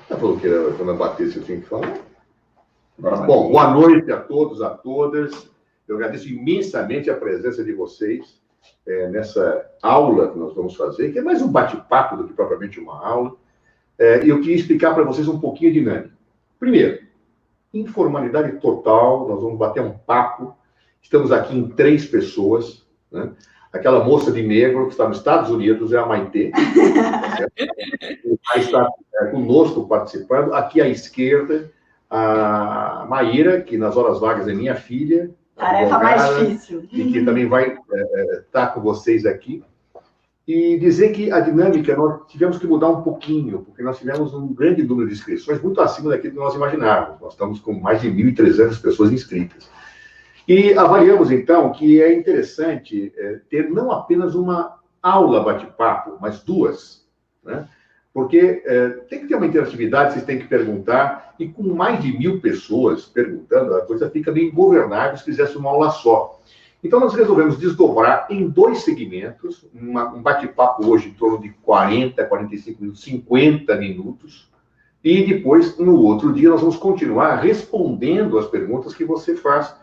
Ela falou que quando eu batesse eu tinha que falar. Bom, boa noite a todos, a todas. Eu agradeço imensamente a presença de vocês nessa aula que nós vamos fazer, que é mais um bate-papo do que propriamente uma aula. E eu queria explicar para vocês um pouquinho a dinâmica. Primeiro, informalidade total, nós vamos bater um papo. Estamos aqui em 3 pessoas, né? Aquela moça de negro que está nos Estados Unidos é a Maitê, que está conosco participando. Aqui à esquerda, a Maíra, que nas horas vagas é minha filha. Tarefa mais difícil. E que também vai estar com vocês aqui. E dizer que a dinâmica, nós tivemos que mudar um pouquinho, porque nós tivemos um grande número de inscrições, muito acima daquilo que nós imaginávamos. Nós estamos com mais de 1.300 pessoas inscritas. E avaliamos, então, que é interessante ter não apenas uma aula bate-papo, mas 2, né? Porque tem que ter uma interatividade, vocês têm que perguntar, e com mais de 1.000 pessoas perguntando, a coisa fica meio ingovernável se fizesse uma aula só. Então, nós resolvemos desdobrar em 2 segmentos, um bate-papo hoje em torno de 40, 45 minutos, 50 minutos, e depois, no outro dia, nós vamos continuar respondendo as perguntas que você faz,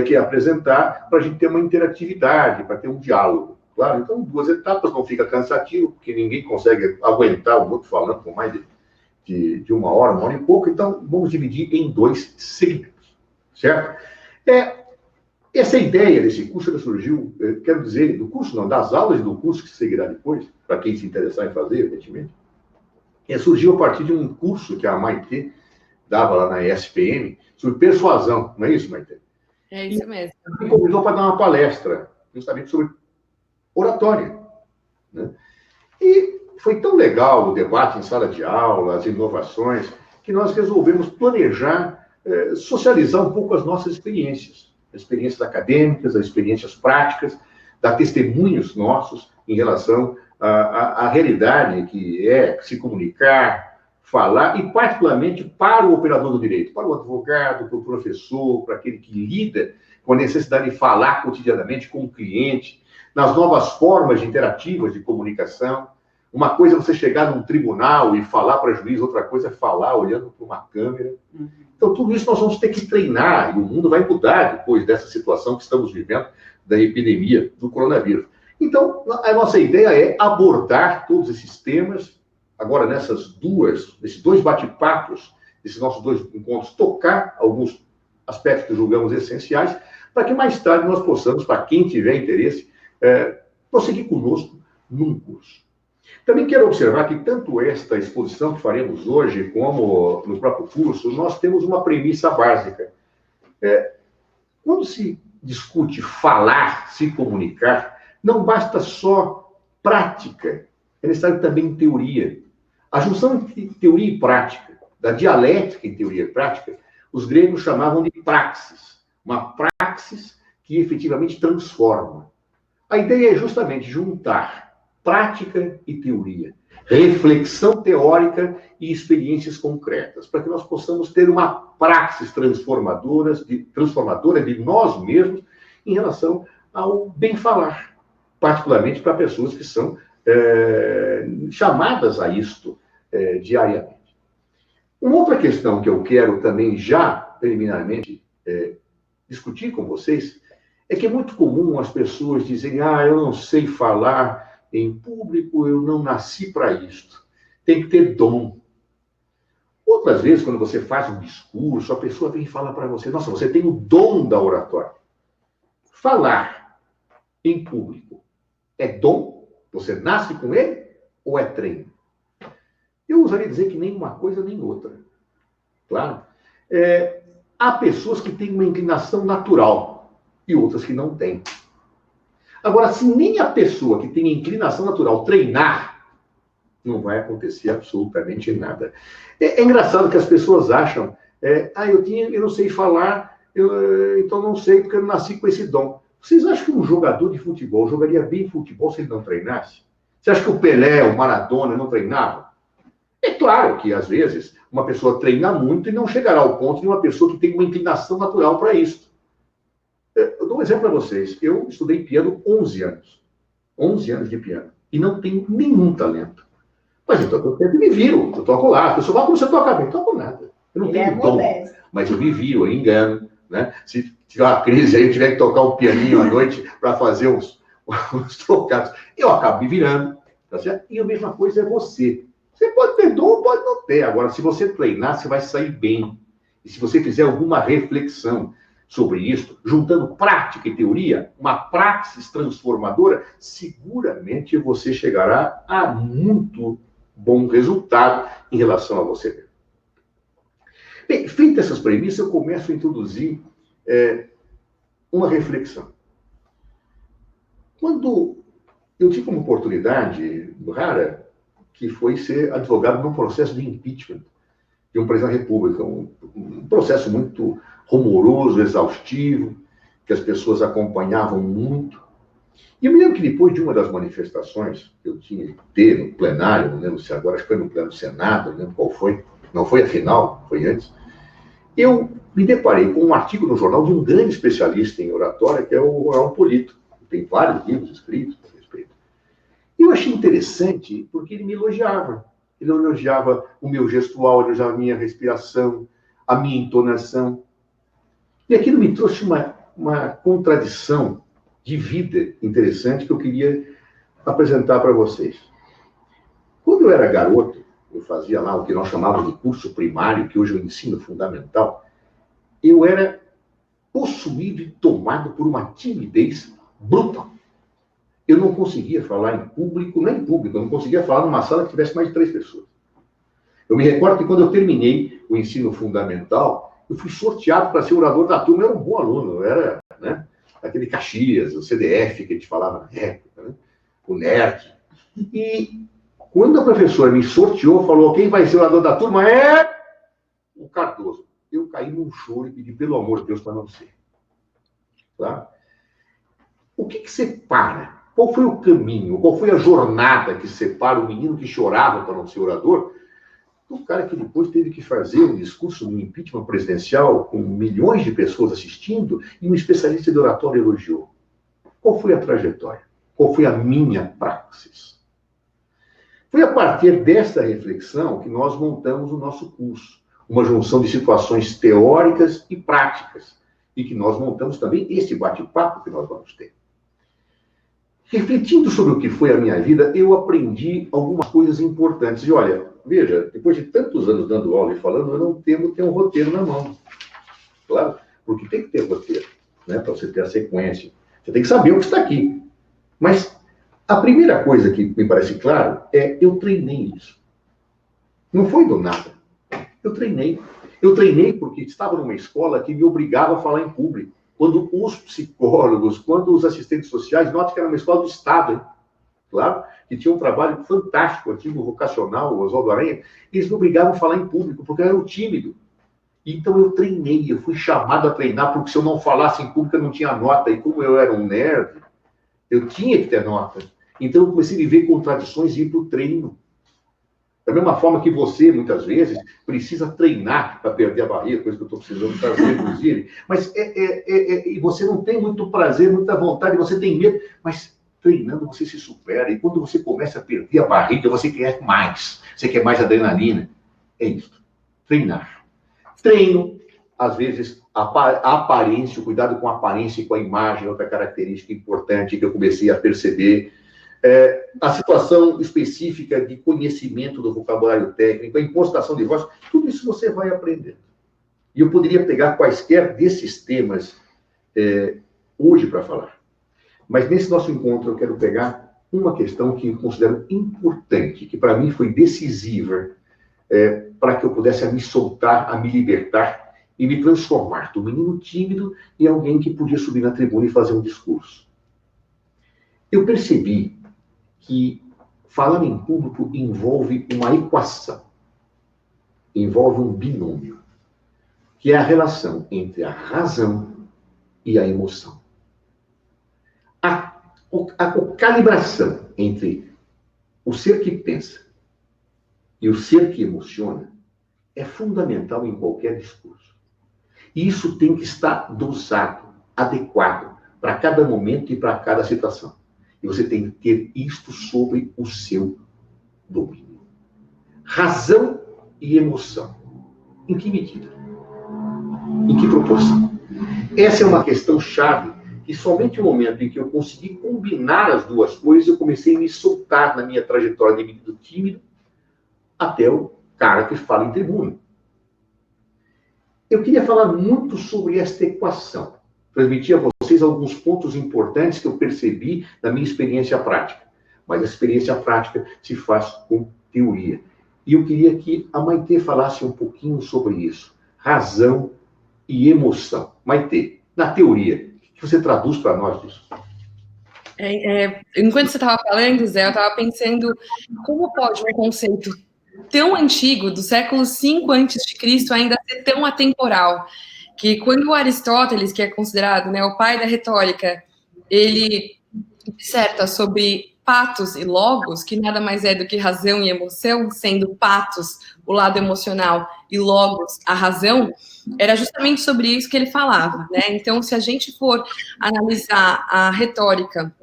que é apresentar, para a gente ter uma interatividade, para ter um diálogo. Claro, então, 2 etapas, não fica cansativo, porque ninguém consegue aguentar o outro falando por mais de 1 hora e pouco, então vamos dividir em 2 segmentos, certo? Essa ideia desse curso já surgiu, quero dizer, do curso não, das aulas do curso que seguirá depois, para quem se interessar em fazer, evidentemente, surgiu a partir de um curso que a Maitê dava lá na ESPM, sobre persuasão, não é isso, Maitê? É isso mesmo. Me convidou para dar uma palestra, justamente sobre oratória, né? E foi tão legal o debate em sala de aula, as inovações, que nós resolvemos planejar, socializar um pouco as nossas experiências acadêmicas, as experiências práticas, dar testemunhos nossos em relação à realidade que é se comunicar, falar, e particularmente para o operador do direito, para o advogado, para o professor, para aquele que lida com a necessidade de falar cotidianamente com o cliente, nas novas formas interativas de comunicação. Uma coisa é você chegar num tribunal e falar para juiz, outra coisa é falar olhando para uma câmera. Então, tudo isso nós vamos ter que treinar, e o mundo vai mudar depois dessa situação que estamos vivendo, da epidemia do coronavírus. Então, a nossa ideia é abordar todos esses temas, agora nesses 2 bate-papos, esses nossos 2 encontros, tocar alguns aspectos que julgamos essenciais, para que mais tarde nós possamos, para quem tiver interesse, prosseguir conosco num curso. Também quero observar que tanto esta exposição que faremos hoje, como no próprio curso, nós temos uma premissa básica. Quando se discute falar, se comunicar, não basta só prática, é necessário também teoria. A junção entre teoria e prática, da dialética em teoria e prática, os gregos chamavam de praxis. Uma praxis que efetivamente transforma. A ideia é justamente juntar prática e teoria, reflexão teórica e experiências concretas, para que nós possamos ter uma praxis transformadora de nós mesmos em relação ao bem-falar, particularmente para pessoas que são chamadas a isto diariamente. Uma outra questão que eu quero também já, preliminarmente, discutir com vocês, é que é muito comum as pessoas dizerem: eu não sei falar em público, eu não nasci para isto. Tem que ter dom. Outras vezes, quando você faz um discurso, a pessoa vem e fala para você: nossa, você tem o dom da oratória. Falar em público é dom? Você nasce com ele? Ou é treino? Eu usaria dizer que nem uma coisa nem outra. Claro? Há pessoas que têm uma inclinação natural e outras que não têm. Agora, se nem a pessoa que tem inclinação natural treinar, não vai acontecer absolutamente nada. É engraçado que as pessoas acham, eu não sei falar, então não sei porque eu não nasci com esse dom. Vocês acham que um jogador de futebol jogaria bem futebol se ele não treinasse? Você acha que o Pelé, o Maradona não treinavam? É claro que, às vezes, uma pessoa treina muito e não chegará ao ponto de uma pessoa que tem uma inclinação natural para isso. Eu dou um exemplo para vocês. Eu estudei piano 11 anos. 11 anos de piano. E não tenho nenhum talento. Mas então eu sempre me viro, eu toco lá. A pessoa fala, como você toca bem? Eu toco nada. Eu não tenho dom, mas eu me viro, eu engano. Né? Se tiver uma crise aí, eu tiver que tocar um pianinho à noite para fazer uns tocados, eu acabo me virando. Tá certo? E a mesma coisa é você. Você pode ter dom, pode não ter. Agora, se você treinar, você vai sair bem. E se você fizer alguma reflexão sobre isso, juntando prática e teoria, uma praxis transformadora, seguramente você chegará a muito bom resultado em relação a você mesmo. Bem, feitas essas premissas, eu começo a introduzir uma reflexão. Quando eu tive uma oportunidade rara, que foi ser advogado num processo de impeachment de um presidente da República, um processo muito rumoroso, exaustivo, que as pessoas acompanhavam muito. E eu me lembro que depois de uma das manifestações que eu tinha que ter no plenário, não lembro se agora, acho que foi no plenário do Senado, não lembro qual foi, não foi a final, foi antes, eu me deparei com um artigo no jornal de um grande especialista em oratória, que é o Raul Polito. Tem vários livros escritos a respeito. E eu achei interessante porque ele me elogiava. Ele elogiava o meu gestual, ele elogiava a minha respiração, a minha entonação. E aquilo me trouxe uma contradição de vida interessante que eu queria apresentar para vocês. Quando eu era garoto, eu fazia lá o que nós chamávamos de curso primário, que hoje é o ensino fundamental, eu era possuído e tomado por uma timidez brutal. Eu não conseguia falar em público, nem em público, eu não conseguia falar numa sala que tivesse mais de 3 pessoas. Eu me recordo que quando eu terminei o ensino fundamental, eu fui sorteado para ser orador da turma, eu era um bom aluno, eu era, né, aquele Caxias, o CDF que a gente falava na época, né, o NERD. E quando a professora me sorteou, falou, quem vai ser o orador da turma é o Cardoso. Eu caí num choro e pedi, pelo amor de Deus, para não ser. Tá? O que separa? Qual foi o caminho? Qual foi a jornada que separa o menino que chorava para não ser orador do cara que depois teve que fazer um discurso no impeachment presidencial com milhões de pessoas assistindo e um especialista de oratória elogiou? Qual foi a trajetória? Qual foi a minha praxis? Foi a partir desta reflexão que nós montamos o nosso curso. Uma junção de situações teóricas e práticas. E que nós montamos também este bate-papo que nós vamos ter. Refletindo sobre o que foi a minha vida, eu aprendi algumas coisas importantes. E olha, veja, depois de tantos anos dando aula e falando, eu não temo ter um roteiro na mão. Claro, porque tem que ter roteiro, né, para você ter a sequência. Você tem que saber o que está aqui. Mas a primeira coisa que me parece claro é eu treinei isso. Não foi do nada. Eu treinei. Eu treinei porque estava numa escola que me obrigava a falar em público. Quando os psicólogos, quando os assistentes sociais, note que era uma escola do Estado, hein? Claro, que tinha um trabalho fantástico, antigo vocacional, o Oswaldo Aranha, eles me obrigavam a falar em público, porque eu era tímido. Então eu treinei, eu fui chamado a treinar, porque se eu não falasse em público, eu não tinha nota. E como eu era um nerd, eu tinha que ter nota. Então eu comecei a viver contradições e ir para o treino. Da mesma forma que você, muitas vezes, precisa treinar para perder a barriga, coisa que eu estou precisando fazer, inclusive. Mas e você não tem muito prazer, muita vontade, você tem medo, mas treinando você se supera. E quando você começa a perder a barriga, você quer mais. Você quer mais adrenalina. É isso. Treinar. Treino, às vezes, a aparência, o cuidado com a aparência e com a imagem, outra característica importante que eu comecei a perceber. A situação específica de conhecimento do vocabulário técnico, a impostação de voz, tudo isso você vai aprendendo. E eu poderia pegar quaisquer desses temas hoje para falar. Mas nesse nosso encontro eu quero pegar uma questão que eu considero importante, que para mim foi decisiva para que eu pudesse me soltar, a me libertar e me transformar do menino tímido em alguém que podia subir na tribuna e fazer um discurso. Eu percebi que falar em público envolve uma equação, envolve um binômio, que é a relação entre a razão e a emoção. A calibração entre o ser que pensa e o ser que emociona é fundamental em qualquer discurso. E isso tem que estar dosado, adequado, para cada momento e para cada situação. E você tem que ter isto sobre o seu domínio. razão e emoção. Em que medida? Em que proporção? Essa é uma questão chave, e somente no momento em que eu consegui combinar as duas coisas, eu comecei a me soltar na minha trajetória de menino tímido até o cara que fala em tribuna. Eu queria falar muito sobre esta equação, transmitir a vocês alguns pontos importantes que eu percebi na minha experiência prática. Mas a experiência prática se faz com teoria. E eu queria que a Maitê falasse um pouquinho sobre isso. Razão e emoção. Maitê, na teoria, o que você traduz para nós disso? Enquanto você estava falando, Zé, eu estava pensando como pode um conceito tão antigo, do século V a.C., ainda ser tão atemporal, que quando o Aristóteles, que é considerado, né, o pai da retórica, ele disserta sobre patos e logos, que nada mais é do que razão e emoção, sendo patos o lado emocional e logos a razão, era justamente sobre isso que ele falava, né? Então, se a gente for analisar a retórica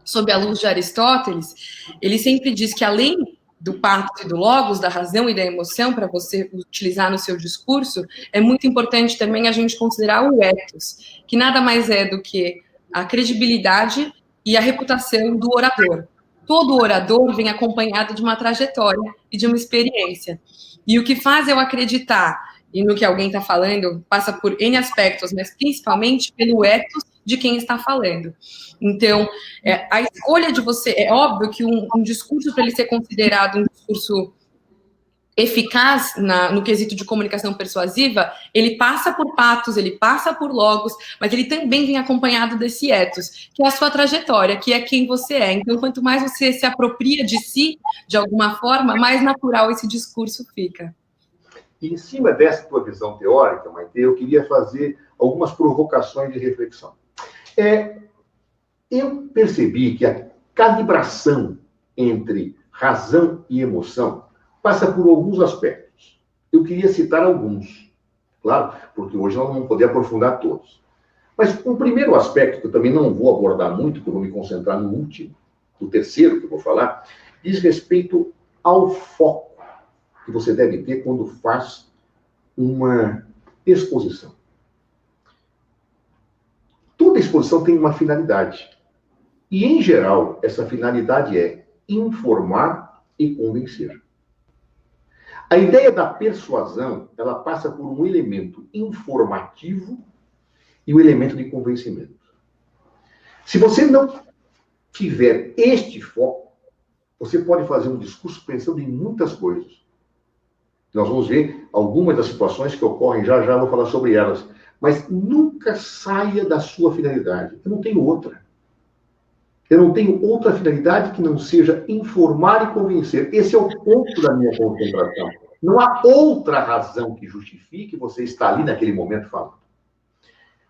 sob a luz de Aristóteles, ele sempre diz que além do patos e do logos, da razão e da emoção, para você utilizar no seu discurso, é muito importante também a gente considerar o ethos, que nada mais é do que a credibilidade e a reputação do orador. Todo orador vem acompanhado de uma trajetória e de uma experiência. E o que faz eu acreditar e no que alguém está falando passa por N aspectos, mas principalmente pelo ethos de quem está falando. Então, a escolha de você... É óbvio que um discurso, para ele ser considerado um discurso eficaz no quesito de comunicação persuasiva, ele passa por patos, ele passa por logos, mas ele também vem acompanhado desse ethos, que é a sua trajetória, que é quem você é. Então, quanto mais você se apropria de si, de alguma forma, mais natural esse discurso fica. E em cima dessa tua visão teórica, Maitê, eu queria fazer algumas provocações de reflexão. Eu percebi que a calibração entre razão e emoção passa por alguns aspectos. Eu queria citar alguns, claro, porque hoje nós não vamos poder aprofundar todos. Mas um primeiro aspecto, que eu também não vou abordar muito, porque eu vou me concentrar no último, no terceiro que eu vou falar, diz respeito ao foco que você deve ter quando faz uma exposição. Toda exposição tem uma finalidade. E, em geral, essa finalidade é informar e convencer. A ideia da persuasão, ela passa por um elemento informativo e um elemento de convencimento. Se você não tiver este foco, você pode fazer um discurso pensando em muitas coisas. Nós vamos ver algumas das situações que ocorrem, já vou falar sobre elas. Mas nunca saia da sua finalidade. Eu não tenho outra. Eu não tenho outra finalidade que não seja informar e convencer. Esse é o ponto da minha concentração. Não há outra razão que justifique você estar ali naquele momento falando.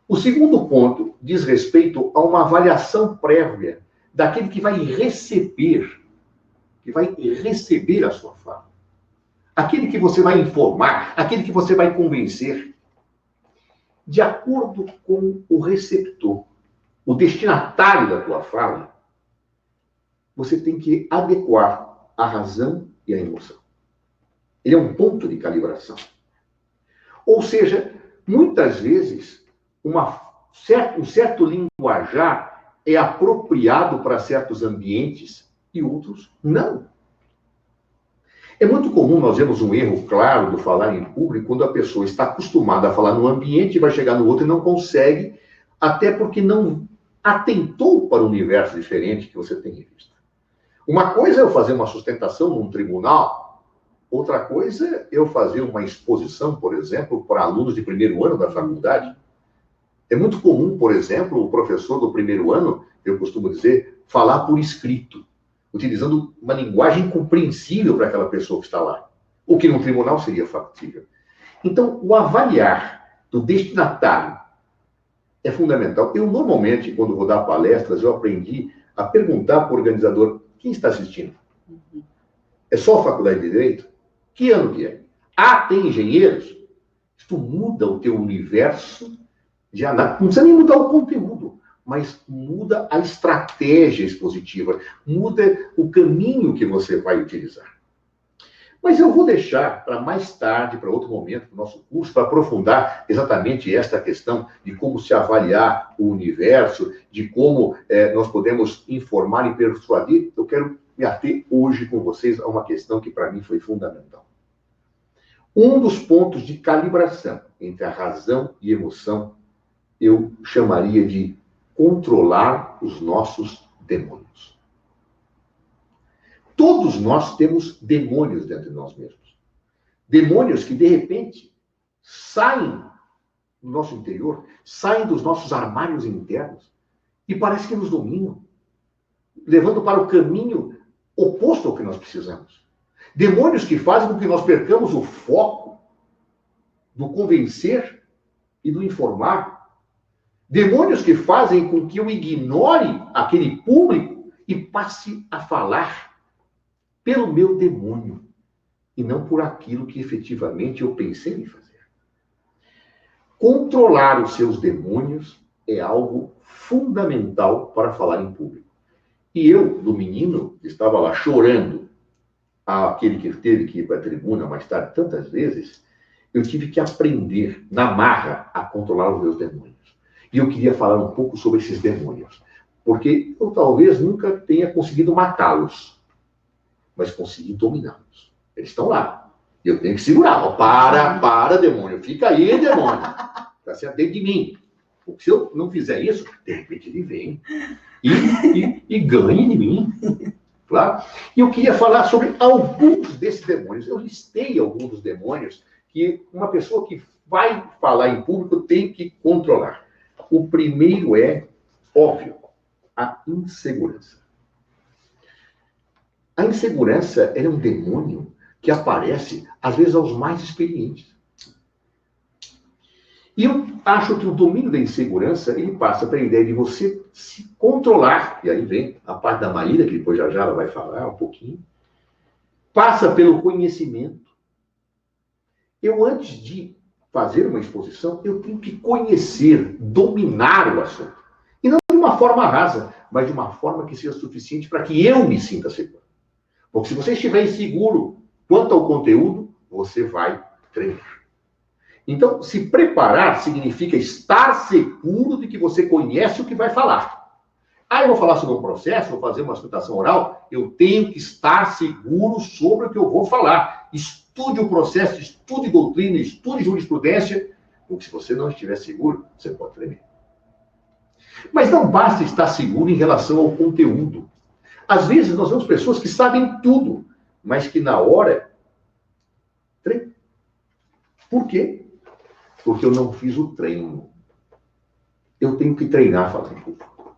O segundo ponto diz respeito a uma avaliação prévia daquele que vai receber a sua fala. Aquele que você vai informar, aquele que você vai convencer. De acordo com o receptor, o destinatário da tua fala, você tem que adequar a razão e a emoção. Ele é um ponto de calibração. Ou seja, muitas vezes, um certo linguajar é apropriado para certos ambientes e outros não. É muito comum nós vermos um erro claro do falar em público quando a pessoa está acostumada a falar num ambiente e vai chegar no outro e não consegue, até porque não atentou para o universo diferente que você tem em vista. Uma coisa é eu fazer uma sustentação num tribunal, outra coisa é eu fazer uma exposição, por exemplo, para alunos de primeiro ano da faculdade. É muito comum, por exemplo, o professor do primeiro ano, eu costumo dizer, falar por escrito, utilizando uma linguagem compreensível para aquela pessoa que está lá, o que no tribunal seria factível. Então, o avaliar do destinatário é fundamental. Eu, normalmente, quando vou dar palestras, eu aprendi a perguntar para o organizador, quem está assistindo? É só a faculdade de Direito? Que ano que é? Ah, tem engenheiros? Isso muda o teu universo de análise. Não precisa nem mudar o conteúdo, mas muda a estratégia expositiva, muda o caminho que você vai utilizar. Mas eu vou deixar para mais tarde, para outro momento do nosso curso, para aprofundar exatamente esta questão de como se avaliar o universo, de como nós podemos informar e persuadir. Eu quero me ater hoje com vocês a uma questão que para mim foi fundamental. Um dos pontos de calibração entre a razão e a emoção, eu chamaria de controlar os nossos demônios. Todos nós temos demônios dentro de nós mesmos. Demônios que, de repente, saem do nosso interior, saem dos nossos armários internos e parece que nos dominam, levando para o caminho oposto ao que nós precisamos. Demônios que fazem com que nós percamos o foco do convencer e do informar. Demônios que fazem com que eu ignore aquele público e passe a falar pelo meu demônio e não por aquilo que efetivamente eu pensei em fazer. Controlar os seus demônios é algo fundamental para falar em público. E eu, do menino, estava lá chorando, aquele que teve que ir para a tribuna mais tarde tantas vezes, eu tive que aprender, na marra, a controlar os meus demônios. E eu queria falar um pouco sobre esses demônios, porque eu talvez nunca tenha conseguido matá-los, mas consegui dominá-los. Eles estão lá. E eu tenho que segurar. Ó, para, demônio. Fica aí, demônio. Está certo dentro de mim. Porque se eu não fizer isso, de repente ele vem e ganha de mim. Claro? E eu queria falar sobre alguns desses demônios. Eu listei alguns dos demônios que uma pessoa que vai falar em público tem que controlar. O primeiro é, óbvio, a insegurança. A insegurança é um demônio que aparece, às vezes, aos mais experientes. E eu acho que o domínio da insegurança, ele passa pela ideia de você se controlar. E aí vem a parte da Maíra, que depois já ela vai falar um pouquinho. Passa pelo conhecimento. Eu, antes de fazer uma exposição, eu tenho que conhecer, dominar o assunto. E não de uma forma rasa, mas de uma forma que seja suficiente para que eu me sinta seguro. Porque se você estiver inseguro quanto ao conteúdo, você vai treinar. Então, se preparar significa estar seguro de que você conhece o que vai falar. Eu vou falar sobre um processo, vou fazer uma sustentação oral, eu tenho que estar seguro sobre o que eu vou falar. Estude o processo, estude doutrina, estude jurisprudência, porque se você não estiver seguro, você pode tremer. Mas não basta estar seguro em relação ao conteúdo. Às vezes nós vemos pessoas que sabem tudo, mas que na hora treinam. Por quê? Porque eu não fiz o treino. Eu tenho que treinar falando em público.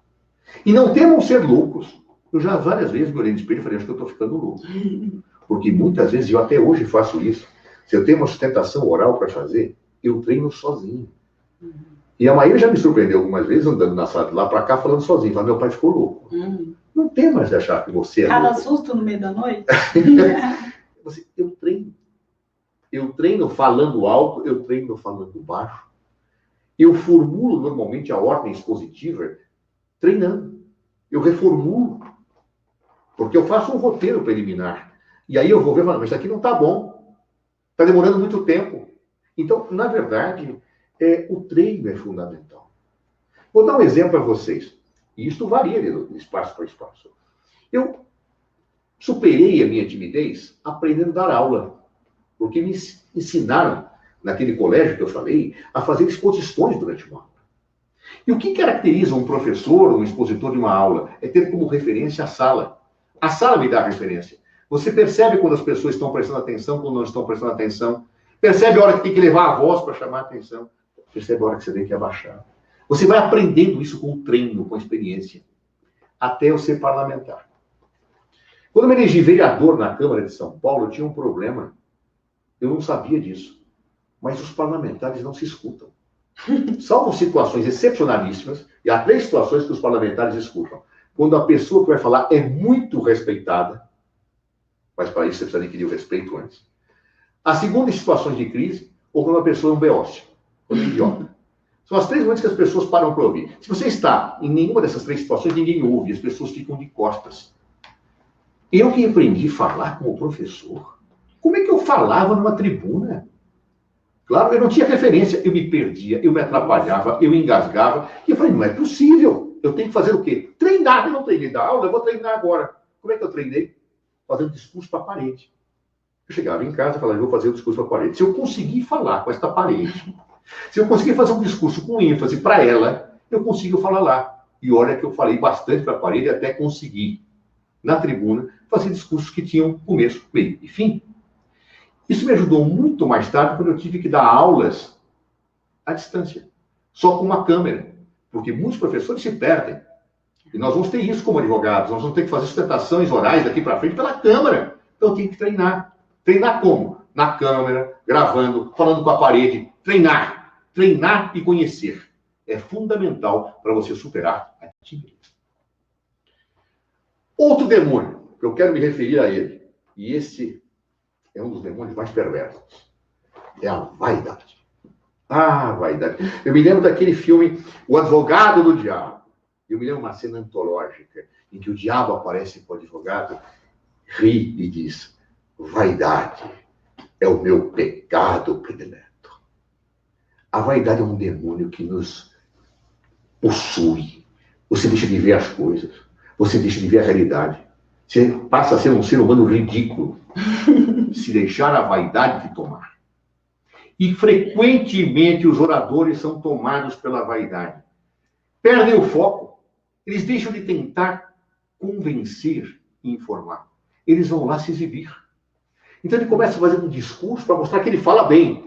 E não temam ser loucos. Eu já várias vezes me olhei no espelho e falei, acho que eu estou ficando louco. Porque muitas vezes, eu até hoje faço isso, se eu tenho uma sustentação oral para fazer, eu treino sozinho. E a Maíra já me surpreendeu algumas vezes, andando na sala de lá para cá, falando sozinho. Fala, meu pai ficou louco. Não tem mais de achar que você é Cada louco. susto no meio da noite? Eu treino. Eu treino falando alto, eu treino falando baixo. Eu formulo normalmente a ordem expositiva treinando. Eu reformulo. Porque eu faço um roteiro preliminar. E aí eu vou ver, mas isso aqui não está bom. Está demorando muito tempo. Então, na verdade, o treino é fundamental. Vou dar um exemplo para vocês. E isso varia de espaço para espaço. Eu superei a minha timidez aprendendo a dar aula. Porque me ensinaram, naquele colégio que eu falei, a fazer exposições durante uma aula. E o que caracteriza um professor, um expositor de uma aula? É ter como referência a sala. A sala me dá a referência. Você percebe quando as pessoas estão prestando atenção, quando não estão prestando atenção. Percebe a hora que tem que levar a voz para chamar a atenção. Percebe a hora que você tem que abaixar. Você vai aprendendo isso com o treino, com a experiência, até eu ser parlamentar. Quando eu me elegi vereador na Câmara de São Paulo, eu tinha um problema. Eu não sabia disso. Mas os parlamentares não se escutam. Salvo situações excepcionalíssimas, e há 3 situações que os parlamentares escutam. Quando a pessoa que vai falar é muito respeitada, mas para isso você precisa adquirir o respeito antes. A segunda, em situações de crise, ou quando a pessoa é um beócio, ou um idiota. São as 3 momentos que as pessoas param para ouvir. Se você está em nenhuma dessas 3 situações, ninguém ouve, as pessoas ficam de costas. Eu que aprendi a falar como professor, Como é que eu falava numa tribuna? Claro, eu não tinha referência, eu me perdia, eu me atrapalhava, eu engasgava. E eu falei, não é possível. Eu tenho que fazer o quê? Treinar. Eu não treinei da aula, eu vou treinar agora. Como é que eu treinei? Fazendo discurso para a parede. Eu chegava em casa e falava, eu vou fazer o discurso para a parede. Se eu conseguir falar com esta parede, se eu conseguir fazer um discurso com ênfase para ela, eu consigo falar lá. E olha que eu falei bastante para a parede até conseguir, na tribuna, fazer discursos que tinham começo, meio e fim. Isso me ajudou muito mais tarde quando eu tive que dar aulas à distância, só com uma câmera, porque muitos professores se perdem. E nós vamos ter isso como advogados, nós vamos ter que fazer sustentações orais daqui para frente pela câmera. Então eu tenho que treinar. Treinar como? Na câmera, gravando, falando com a parede. Treinar. Treinar e conhecer. É fundamental para você superar a timidez. Outro demônio, que eu quero me referir a ele, e esse é um dos demônios mais perversos, é a vaidade. Ah, vaidade. Eu me lembro daquele filme O Advogado do Diabo. Eu me lembro de uma cena antológica em que o diabo aparece para o advogado, ri e diz, vaidade é o meu pecado predileto. A vaidade é um demônio que nos possui. Você deixa de ver as coisas. Você deixa de ver a realidade. Você passa a ser um ser humano ridículo. Se deixar a vaidade te tomar. E frequentemente os oradores são tomados pela vaidade. Perdem o foco. Eles deixam de tentar convencer e informar. Eles vão lá se exibir. Então ele começa a fazer um discurso para mostrar que ele fala bem.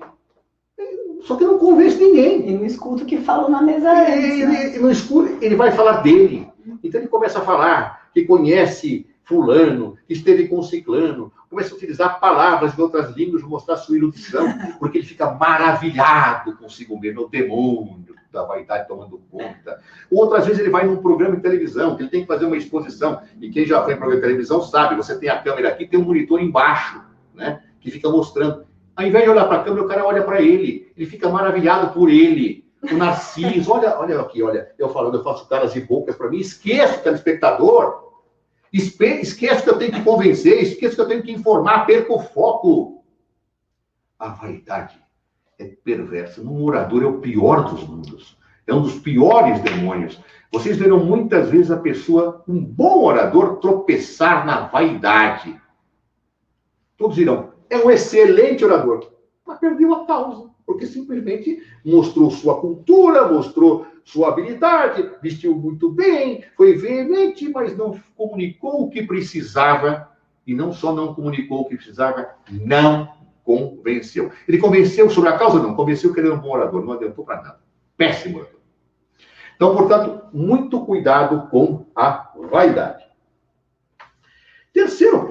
Só que não convence ninguém. E não escuta o que falam na mesa antes, né? Ele não escuta, ele vai falar dele. Então ele começa a falar que conhece fulano, que esteve com ciclano, começa a utilizar palavras de outras línguas para mostrar sua erudição, porque ele fica maravilhado consigo mesmo, é o demônio da vaidade tomando conta. Outras vezes ele vai num programa de televisão, que ele tem que fazer uma exposição, e quem já foi em programa de televisão sabe, você tem a câmera aqui, tem um monitor embaixo, né, que fica mostrando. Ao invés de olhar para a câmera, o cara olha para ele, ele fica maravilhado por ele. O Narciso, olha aqui, olha, eu falando, eu faço caras e bocas para mim, esqueço o telespectador, esqueço que eu tenho que convencer, esqueço que eu tenho que informar, perco o foco. A vaidade é perversa. Um orador é o pior dos mundos. É um dos piores demônios. Vocês verão muitas vezes a pessoa, um bom orador, tropeçar na vaidade. Todos dirão, é um excelente orador, mas perdeu a causa, porque simplesmente mostrou sua cultura, mostrou sua habilidade, vestiu muito bem, foi veemente, mas não comunicou o que precisava, e não só não comunicou o que precisava, não convenceu. Ele convenceu sobre a causa? Não, convenceu que ele era um bom orador, não adiantou para nada. Péssimo orador. Então, portanto, muito cuidado com a vaidade. Terceiro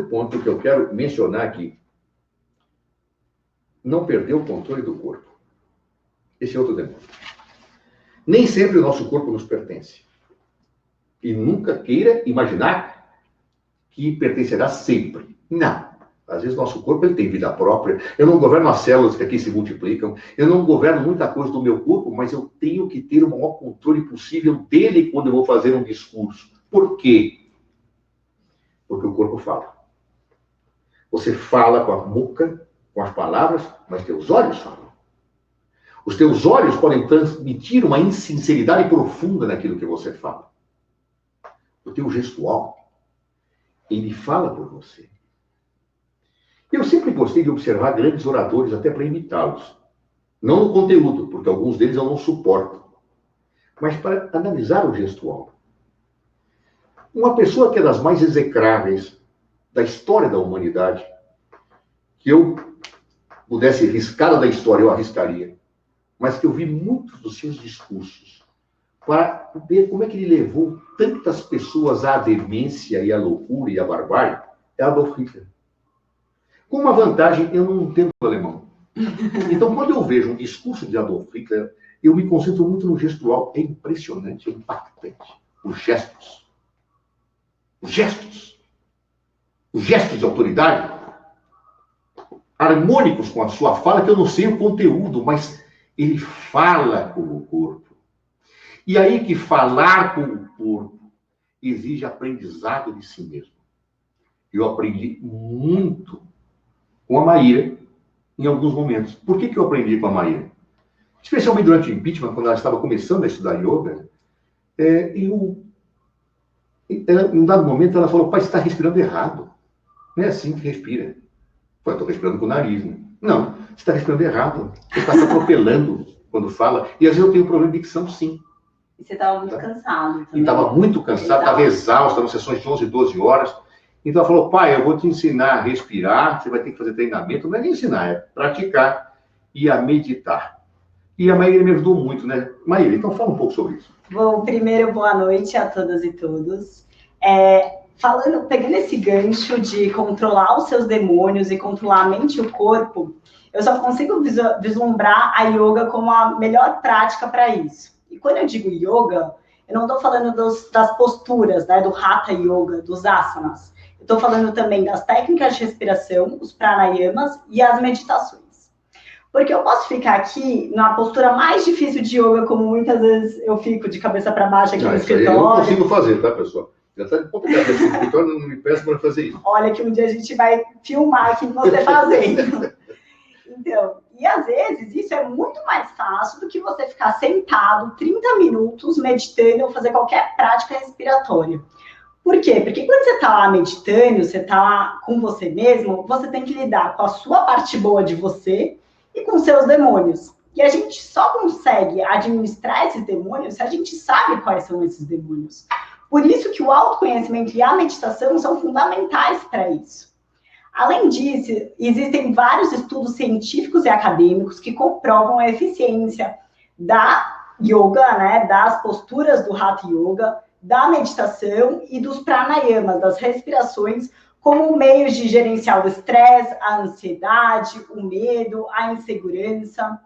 ponto que eu quero mencionar aqui, não perder o controle do corpo. Esse é outro demônio. Nem sempre o nosso corpo nos pertence. E nunca queira imaginar que pertencerá sempre. Não. Às vezes o nosso corpo ele tem vida própria. Eu não governo as células que aqui se multiplicam. Eu não governo muita coisa do meu corpo, mas eu tenho que ter o maior controle possível dele quando eu vou fazer um discurso. Por quê? Porque o corpo fala. Você fala com a boca, com as palavras, mas teus olhos falam. Os teus olhos podem transmitir uma insinceridade profunda naquilo que você fala. O teu gestual, ele fala por você. Eu sempre gostei de observar grandes oradores, até para imitá-los. Não no conteúdo, porque alguns deles eu não suporto, mas para analisar o gestual. Uma pessoa que é das mais execráveis da história da humanidade, que eu pudesse riscar da história, eu arriscaria, mas que eu vi muitos dos seus discursos, para ver como é que ele levou tantas pessoas à demência e à loucura e à barbárie, é Adolf Hitler. Com uma vantagem, eu não entendo alemão. Então, quando eu vejo um discurso de Adolf Hitler, eu me concentro muito no gestual. É impressionante, é impactante. Os gestos. Os gestos. Os gestos de autoridade, harmônicos com a sua fala, que eu não sei o conteúdo, mas ele fala com o corpo. E aí que falar com o corpo exige aprendizado de si mesmo. eu aprendi muito com a Maíra em alguns momentos. Por que eu aprendi com a Maíra? Especialmente durante o impeachment, quando ela estava começando a estudar yoga, em um dado momento ela falou, pai, você está respirando errado. Não é assim que respira. Eu estou respirando com o nariz, né? Não, você está respirando errado. Você está se atropelando quando fala. E às vezes eu tenho problema de dicção, sim. E você estava muito cansado. E estava muito cansado, estava exausto, eram sessões de 11, 12 horas. Então ela falou, pai, eu vou te ensinar a respirar, você vai ter que fazer treinamento. Não é nem ensinar, é praticar e a meditar. E a Maíra me ajudou muito, né? Maíra, então fala um pouco sobre isso. Bom, primeiro, boa noite a todas e todos. Pegando esse gancho de controlar os seus demônios e controlar a mente e o corpo, eu só consigo vislumbrar a yoga como a melhor prática para isso. E quando eu digo yoga, eu não estou falando das posturas, né, do Hatha Yoga, dos asanas. Eu estou falando também das técnicas de respiração, os pranayamas e as meditações. Porque eu posso ficar aqui na postura mais difícil de yoga, como muitas vezes eu fico de cabeça para baixo aqui no escritório. Eu não consigo fazer, tá, pessoal? Já está de ponta cabeça no escritório, não me peça para fazer isso. Olha que um dia a gente vai filmar aqui você fazendo. Então, e às vezes isso é muito mais fácil do que você ficar sentado 30 minutos meditando ou fazer qualquer prática respiratória. Por quê? Porque quando você está lá meditando, você está lá com você mesmo, você tem que lidar com a sua parte boa de você e com seus demônios. E a gente só consegue administrar esses demônios se a gente sabe quais são esses demônios. Por isso que o autoconhecimento e a meditação são fundamentais para isso. Além disso, existem vários estudos científicos e acadêmicos que comprovam a eficiência da yoga, né, das posturas do Hatha Yoga, da meditação e dos pranayamas, das respirações, como meios de gerenciar o estresse, a ansiedade, o medo, a insegurança.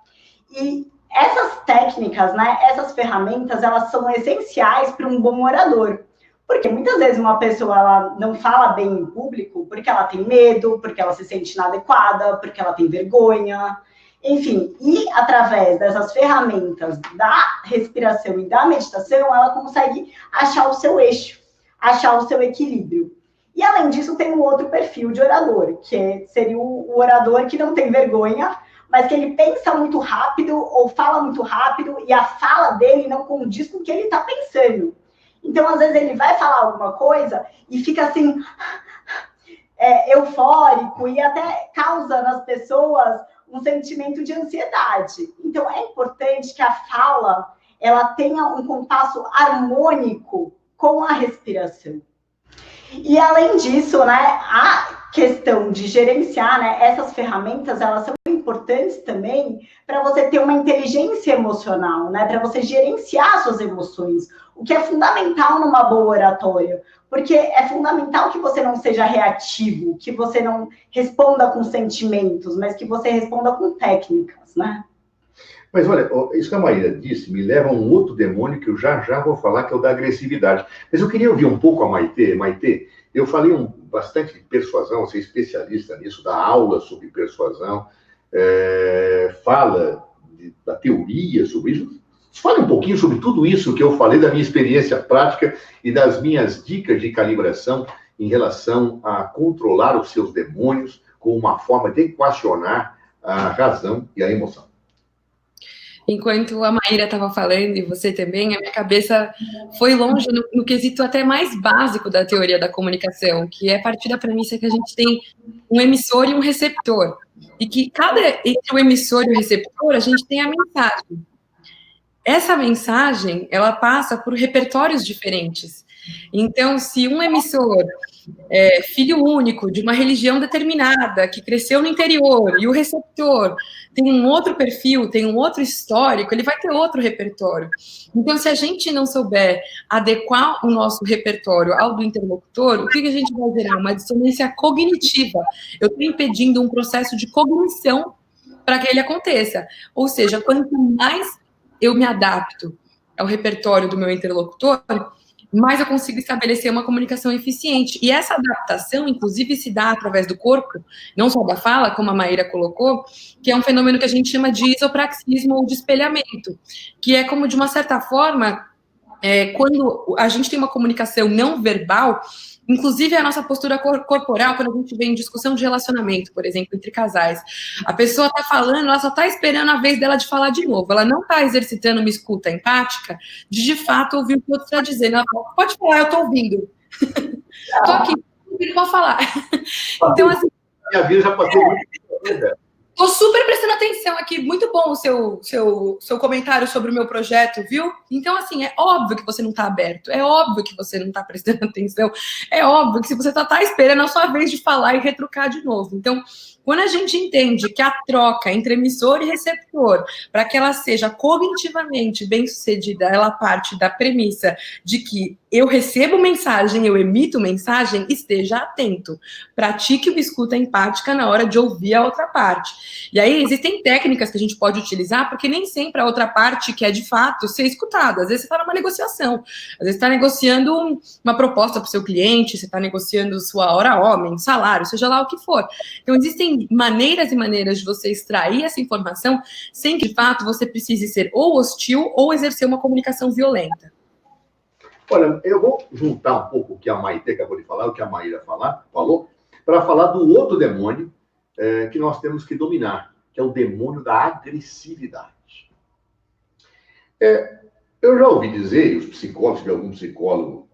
E essas técnicas, né, essas ferramentas, elas são essenciais para um bom orador. Porque muitas vezes uma pessoa ela não fala bem em público porque ela tem medo, porque ela se sente inadequada, porque ela tem vergonha, enfim. E através dessas ferramentas da respiração e da meditação, ela consegue achar o seu eixo, achar o seu equilíbrio. E além disso, tem um outro perfil de orador, que seria o orador que não tem vergonha, mas que ele pensa muito rápido ou fala muito rápido e a fala dele não condiz com o que ele está pensando. Então, às vezes, ele vai falar alguma coisa e fica assim, eufórico e até causa nas pessoas um sentimento de ansiedade. Então, é importante que a fala ela tenha um compasso harmônico com a respiração. E, além disso, né, a questão de gerenciar, né, essas ferramentas, elas são importantes também para você ter uma inteligência emocional, né, para você gerenciar suas emoções, o que é fundamental numa boa oratória, porque é fundamental que você não seja reativo, que você não responda com sentimentos, mas que você responda com técnicas, né? Mas olha, isso que a Maíra disse me leva a um outro demônio que eu já vou falar, que é o da agressividade. Mas eu queria ouvir um pouco a Maitê. Maitê, eu falei bastante de persuasão, você é especialista nisso, dá aula sobre persuasão, fala da teoria sobre isso. Fale um pouquinho sobre tudo isso que eu falei, da minha experiência prática e das minhas dicas de calibração em relação a controlar os seus demônios com uma forma de equacionar a razão e a emoção. Enquanto a Maíra estava falando, e você também, a minha cabeça foi longe no quesito até mais básico da teoria da comunicação, que é partir da premissa que a gente tem um emissor e um receptor. E que entre o emissor e o receptor, a gente tem a mensagem. Essa mensagem, ela passa por repertórios diferentes. Então, se um emissor é filho único de uma religião determinada, que cresceu no interior, e o receptor tem um outro perfil, tem um outro histórico, ele vai ter outro repertório. Então, se a gente não souber adequar o nosso repertório ao do interlocutor, o que a gente vai gerar? Uma dissonância cognitiva. Eu estou impedindo um processo de cognição para que ele aconteça. Ou seja, quanto mais eu me adapto ao repertório do meu interlocutor, mais eu consigo estabelecer uma comunicação eficiente. E essa adaptação, inclusive, se dá através do corpo, não só da fala, como a Maíra colocou, que é um fenômeno que a gente chama de isopraxismo ou de espelhamento, que é como, de uma certa forma, quando a gente tem uma comunicação não verbal, inclusive a nossa postura corporal, quando a gente vem em discussão de relacionamento, por exemplo, entre casais, a pessoa está falando, ela só está esperando a vez dela de falar de novo, ela não está exercitando uma escuta empática de fato ouvir o que o outro está dizendo. Ela fala, pode falar, eu estou ouvindo. Estou aqui, pode falar. Então, assim, minha vida já passou muito. Tô super prestando atenção aqui. Muito bom o seu comentário sobre o meu projeto, viu? Então, assim, é óbvio que você não tá aberto. É óbvio que você não tá prestando atenção. É óbvio que se você tá esperando a sua vez de falar e retrucar de novo. Então, quando a gente entende que a troca entre emissor e receptor, para que ela seja cognitivamente bem-sucedida, ela parte da premissa de que eu recebo mensagem, eu emito mensagem, esteja atento. Pratique o escuta empática na hora de ouvir a outra parte. E aí, existem técnicas que a gente pode utilizar, porque nem sempre a outra parte quer, de fato, ser escutada. Às vezes você está numa negociação. Às vezes você está negociando uma proposta para o seu cliente, você está negociando sua hora homem, salário, seja lá o que for. Então, existem maneiras e maneiras de você extrair essa informação sem que, de fato, você precise ser ou hostil ou exercer uma comunicação violenta. Olha, eu vou juntar um pouco o que a Maite acabou de falar, o que a Maíra falou, para falar do outro demônio que nós temos que dominar, que é o demônio da agressividade. Eu já ouvi dizer, e os psicólogos, se algum psicólogo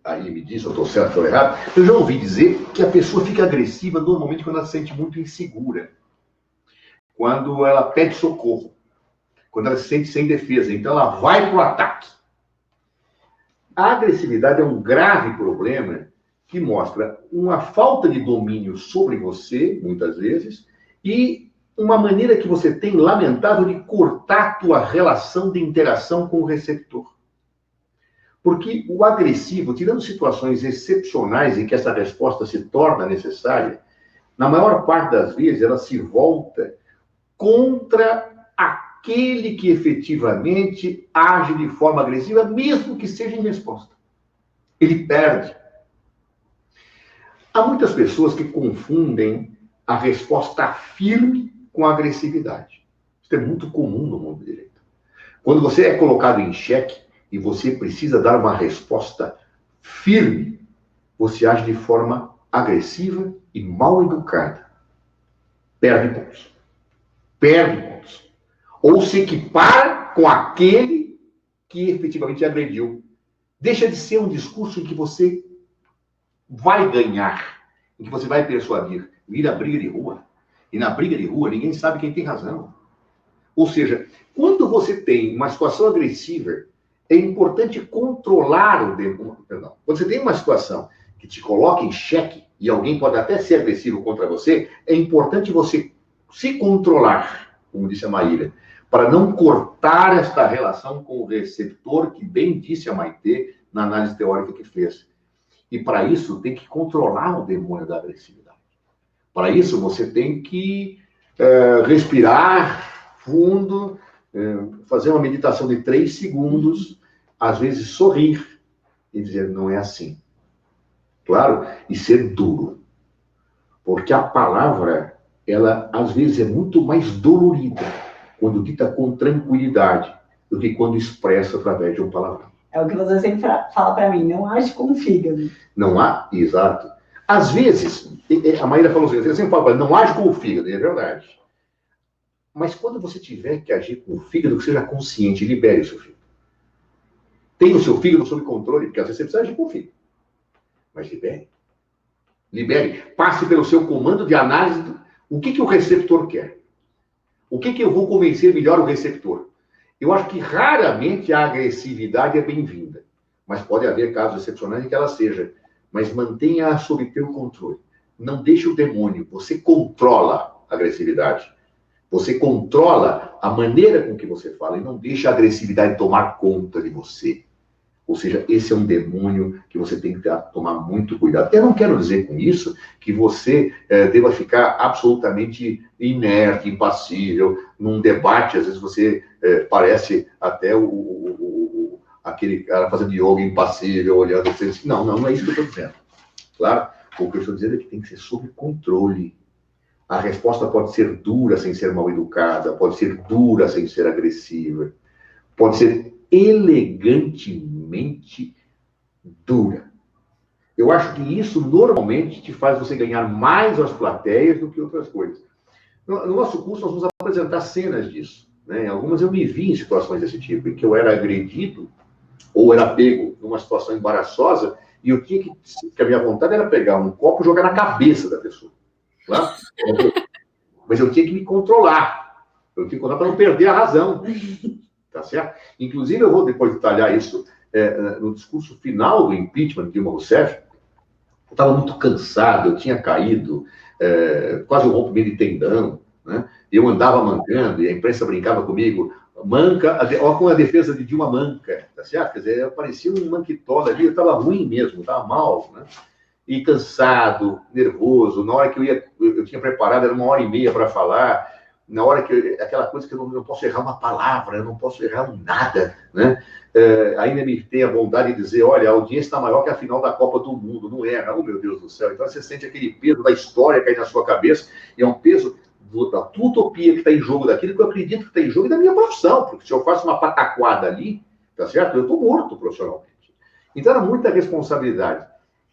aí me diz se eu estou certo ou errado, eu já ouvi dizer que a pessoa fica agressiva normalmente quando ela se sente muito insegura, quando ela pede socorro, quando ela se sente sem defesa, então ela vai para o ataque. A agressividade é um grave problema que mostra uma falta de domínio sobre você, muitas vezes, e uma maneira que você tem, lamentável, de cortar a tua relação de interação com o receptor. Porque o agressivo, tirando situações excepcionais em que essa resposta se torna necessária, na maior parte das vezes ela se volta contra aquele que efetivamente age de forma agressiva, mesmo que seja em resposta. Ele perde. Há muitas pessoas que confundem a resposta firme com a agressividade. Isso é muito comum no mundo do direito. Quando você é colocado em xeque e você precisa dar uma resposta firme, você age de forma agressiva e mal educada. Perde pontos. Perde pontos. Ou se equipara com aquele que efetivamente agrediu. Deixa de ser um discurso em que você vai ganhar, em que você vai persuadir. Vira briga de rua. E na briga de rua, ninguém sabe quem tem razão. Ou seja, quando você tem uma situação agressiva, é importante controlar o demônio. Perdão. Quando você tem uma situação que te coloca em xeque, e alguém pode até ser agressivo contra você, é importante você se controlar, como disse a Maíra, para não cortar esta relação com o receptor, que bem disse a Maite na análise teórica que fez. E para isso tem que controlar o demônio da agressividade. Para isso você tem que respirar fundo, fazer uma meditação de 3 segundos, às vezes sorrir e dizer, não é assim. Claro, e ser duro. Porque a palavra, ela às vezes é muito mais dolorida quando dita com tranquilidade do que quando expressa através de um palavrão. É o que você sempre fala para mim, não age com o fígado. Não há, exato. Às vezes, a Maíra falou assim, você sempre fala, não age com o fígado, é verdade. Mas quando você tiver que agir com o fígado, que seja consciente, libere o seu fígado. Tenha o seu fígado sob controle, porque às vezes você precisa agir com o fígado. Mas libere. Libere. Passe pelo seu comando de análise do o que o receptor quer. O que eu vou convencer melhor o receptor. Eu acho que raramente a agressividade é bem-vinda. Mas pode haver casos excepcionais em que ela seja. Mas mantenha-a sob teu controle. Não deixe o demônio. Você controla a agressividade. Você controla a maneira com que você fala e não deixa a agressividade tomar conta de você. Ou seja, esse é um demônio que você tem que tomar muito cuidado. Eu não quero dizer com isso que você deva ficar absolutamente inerte, impassível. Num debate, às vezes você parece até aquele cara fazendo yoga impassível, olhando assim. Não é isso que eu estou dizendo. Claro, o que eu estou dizendo é que tem que ser sob controle. A resposta pode ser dura sem ser mal educada, pode ser dura sem ser agressiva, pode ser elegantemente dura. Eu acho que isso normalmente te faz você ganhar mais as plateias do que outras coisas. No nosso curso, nós vamos apresentar cenas disso, né? Algumas eu me vi em situações desse tipo, em que eu era agredido ou era pego numa situação embaraçosa e eu tinha que a minha vontade era pegar um copo e jogar na cabeça da pessoa. Claro? Mas eu tinha que me controlar. Eu tinha que controlar para não perder a razão. Tá certo? Inclusive, eu vou depois detalhar isso no discurso final do impeachment de Dilma Rousseff. Eu estava muito cansado, eu tinha caído, quase um rompimento de tendão, né? Eu andava mancando e a imprensa brincava comigo, manca, olha com a defesa de Dilma manca, tá certo? Quer dizer, eu parecia um manquitola ali, eu estava ruim mesmo, estava mal, né? E cansado, nervoso, na hora que eu tinha preparado, era 1h30 para falar, na hora que aquela coisa que eu não posso errar uma palavra, eu não posso errar um nada, né? Ainda me tem a vontade de dizer, olha, a audiência está maior que a final da Copa do Mundo, não erra, oh meu Deus do céu. Então você sente aquele peso da história cair na sua cabeça, e é um peso da tua utopia que está em jogo, daquilo que eu acredito que está em jogo, e da minha profissão, porque se eu faço uma pataquada ali, tá certo? Eu estou morto profissionalmente. Então era muita responsabilidade.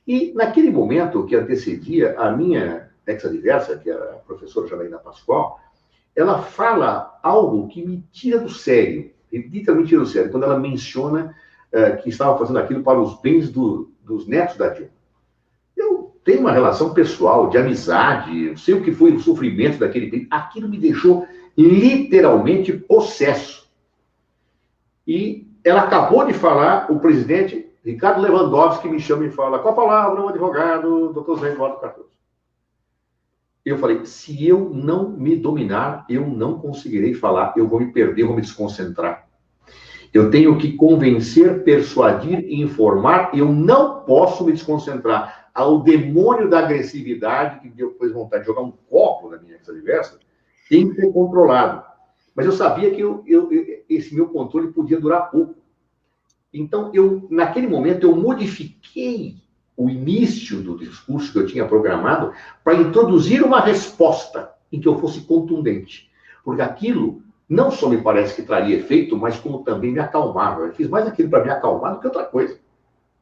E naquele momento que antecedia, a minha ex-adversa, que era a professora Janaína Pascoal, ela fala algo que me tira do sério, literalmente tira do sério, quando ela menciona que estava fazendo aquilo para os bens dos netos da Dilma. Eu tenho uma relação pessoal, de amizade, sei o que foi o sofrimento daquele tempo, aquilo me deixou literalmente possesso. E ela acabou de falar, o presidente Ricardo Lewandowski me chama e fala, com a palavra o advogado, Dr. José Eduardo Cardoso. Eu falei, se eu não me dominar, eu não conseguirei falar, eu vou me perder, eu vou me desconcentrar. Eu tenho que convencer, persuadir e informar, eu não posso me desconcentrar. Ao demônio da agressividade, que me deu depois vontade de jogar um copo na minha ex-adversa, tem que ser controlado. Mas eu sabia que esse meu controle podia durar pouco. Então, naquele momento, eu modifiquei o início do discurso que eu tinha programado para introduzir uma resposta em que eu fosse contundente. Porque aquilo não só me parece que traria efeito, mas como também me acalmava. Eu fiz mais aquilo para me acalmar do que outra coisa.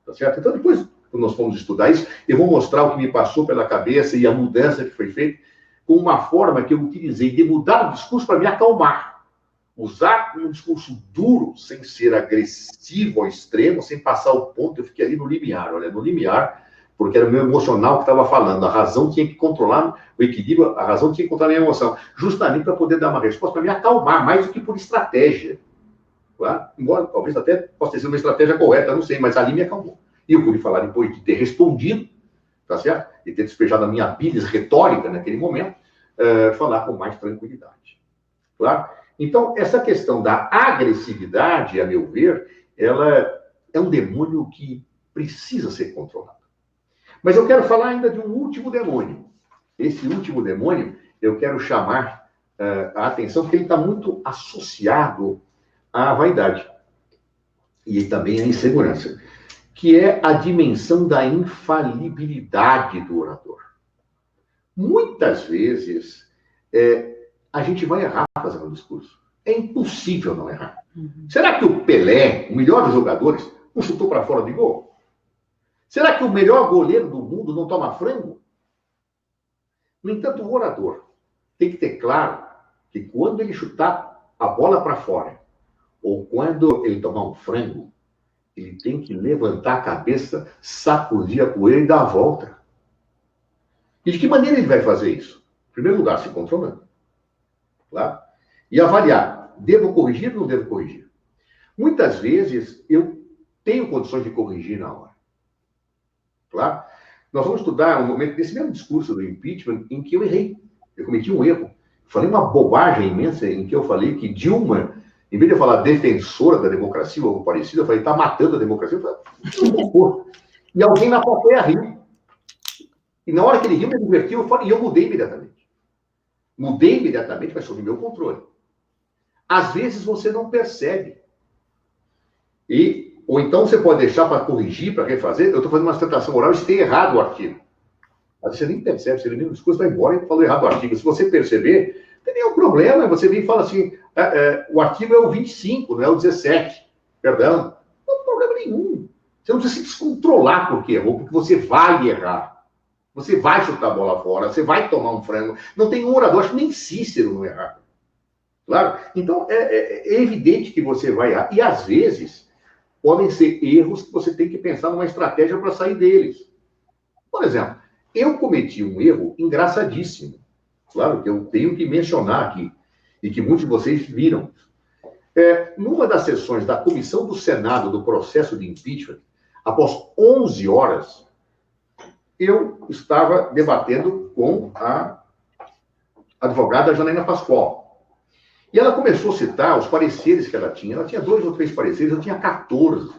Tá certo? Então, depois, quando nós fomos estudar isso, eu vou mostrar o que me passou pela cabeça e a mudança que foi feita com uma forma que eu utilizei de mudar o discurso para me acalmar. Usar um discurso duro, sem ser agressivo ao extremo, sem passar o ponto, eu fiquei ali no limiar, olha, no limiar, porque era o meu emocional que estava falando, a razão tinha que controlar o equilíbrio, a razão tinha que controlar a minha emoção, justamente para poder dar uma resposta, para me acalmar, mais do que por estratégia. Claro? Embora talvez até possa ter sido uma estratégia correta, não sei, mas ali me acalmou. E eu pude falar depois de ter respondido, tá certo? E ter despejado a minha bilis retórica naquele momento, falar com mais tranquilidade. Claro? Então, essa questão da agressividade, a meu ver, ela é um demônio que precisa ser controlado. Mas eu quero falar ainda de um último demônio. Esse último demônio, eu quero chamar a atenção, porque ele está muito associado à vaidade e também à insegurança, que é a dimensão da infalibilidade do orador. Muitas vezes, a gente vai errar fazendo um discurso. É impossível não errar. Será que o Pelé, o melhor dos jogadores, não chutou para fora de gol? Será que o melhor goleiro do mundo não toma frango? No entanto, o orador tem que ter claro que quando ele chutar a bola para fora, ou quando ele tomar um frango, ele tem que levantar a cabeça, sacudir a poeira e dar a volta. E de que maneira ele vai fazer isso? Em primeiro lugar, se controlando. Claro? E avaliar, devo corrigir ou não devo corrigir? Muitas vezes, eu tenho condições de corrigir na hora. Claro? Nós vamos estudar um momento desse mesmo discurso do impeachment em que eu errei. Eu cometi um erro. Falei uma bobagem imensa em que eu falei que Dilma, em vez de eu falar defensora da democracia ou algo parecido, eu falei, está matando a democracia. Eu falei, e alguém na plateia riu. E na hora que ele riu, me divertiu, e eu mudei imediatamente. Mudei imediatamente, mas sob meu controle. Às vezes você não percebe. Ou então você pode deixar para corrigir, para refazer. Eu estou fazendo uma sustentação oral e tem errado o artigo. Às vezes você nem percebe, você elimina o discurso, vai embora e falou errado o artigo. Se você perceber, não tem nenhum problema. Você vem e fala assim, o artigo é o 25, não é o 17. perdão. Não tem problema nenhum. Você não precisa se descontrolar porque errou, porque você vai errar. Você vai chutar a bola fora, você vai tomar um frango. Não tem um orador, acho que nem Cícero não errar. Claro? Então, é evidente que você vai errar. E, às vezes, podem ser erros que você tem que pensar numa estratégia para sair deles. Por exemplo, eu cometi um erro engraçadíssimo. Claro que eu tenho que mencionar aqui, e que muitos de vocês viram. Numa das sessões da Comissão do Senado do processo de impeachment, após 11 horas, eu estava debatendo com a advogada Janaína Pascoal. E ela começou a citar os pareceres que ela tinha. Ela tinha 2 ou 3 pareceres, eu tinha 14.